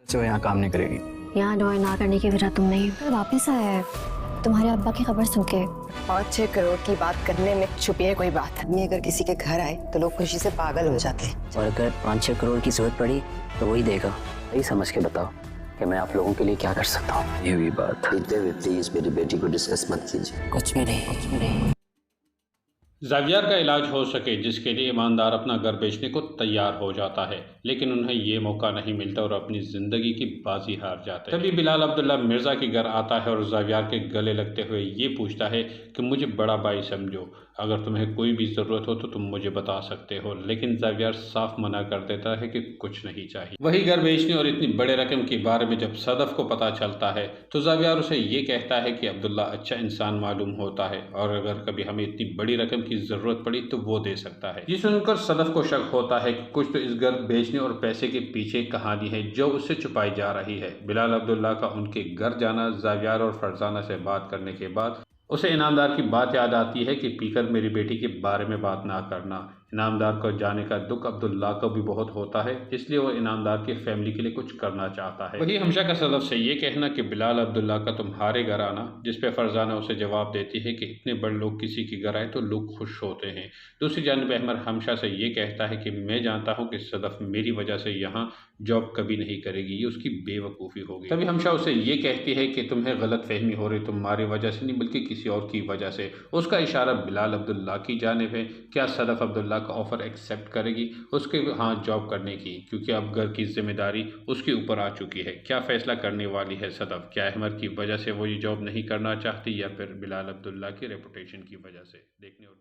से वो यहाँ काम नहीं करेगी। यहाँ नॉय ना करने की वजह तुम नहीं, पर वापस आया है तुम्हारे अब्बा की खबर सुन के। 5-6 करोड़ की बात करने में छुपी है कोई बात। आदमी अगर किसी के घर आए तो लोग खुशी से पागल हो जाते हैं। और अगर 5-6 करोड़ की जरूरत पड़ी तो वही देगा। वही समझ के बताओ कि मैं आप लोगों के लिए क्या कर सकता हूँ। ये भी बात इतने हुए प्लीज मेरी बेटी को डिस्कस मत कीजिए। कुछ भी नहीं। ज़ावियर का इलाज हो सके जिसके लिए ईमानदार अपना घर बेचने को तैयार हो जाता है, लेकिन उन्हें ये मौका नहीं मिलता और अपनी ज़िंदगी की बाजी हार जाते हैं। तभी बिलाल अब्दुल्ला मिर्ज़ा के घर आता है और ज़ावियर के गले लगते हुए ये पूछता है कि मुझे बड़ा भाई समझो, अगर तुम्हें कोई भी ज़रूरत हो तो तुम मुझे बता सकते हो। लेकिन ज़ावियर साफ मना कर देता है कि कुछ नहीं चाहिए। वही घर बेचने और इतनी बड़े रकम के बारे में जब सदफ को पता चलता है तो ज़ावियर उसे ये कहता है कि अब्दुल्ला अच्छा इंसान मालूम होता है और अगर कभी हमें इतनी बड़ी रकम की जरूरत पड़ी तो वो दे सकता है। ये सुनकर सदफ को शक होता है कि कुछ तो इस घर बेचने और पैसे के पीछे कहानी है जो उससे छुपाई जा रही है। बिलाल अब्दुल्ला का उनके घर जाना, ज़ावियर और फरजाना से बात करने के बाद उसे इनामदार की बात याद आती है कि पीकर मेरी बेटी के बारे में बात ना करना। इनामदार को जाने का दुख अब्दुल्ला को भी बहुत होता है, इसलिए वो इनामदार की फैमिली के लिए कुछ करना चाहता है। वही हमशा का सदफ से ये कहना कि बिलाल अब्दुल्ला का तुम्हारे घर आना, जिस पे फरजाना उसे जवाब देती है कि इतने बड़े लोग किसी के घर आए तो लोग खुश होते हैं। दूसरी जानिब अहमद हमशा से ये कहता है कि मैं जानता हूँ कि सदफ मेरी वजह से यहाँ जॉब कभी नहीं करेगी, ये उसकी बेवकूफ़ी होगी। तभी हमशा उसे ये कहती है कि तुम्हें गलत फहमी हो रही, तुम्हारी वजह से नहीं बल्कि किसी और की वजह से। उसका इशारा बिलाल अब्दुल्ला की जानिब है। क्या सदफ अब्दुल्ला का ऑफर एक्सेप्ट करेगी उसके हाँ जॉब करने की, क्योंकि अब घर की जिम्मेदारी उसके ऊपर आ चुकी है। क्या फैसला करने वाली है सदफ? क्या अहमद की वजह से वो ये जॉब नहीं करना चाहती या फिर बिलाल अब्दुल्ला की रेपुटेशन की वजह से? देखने और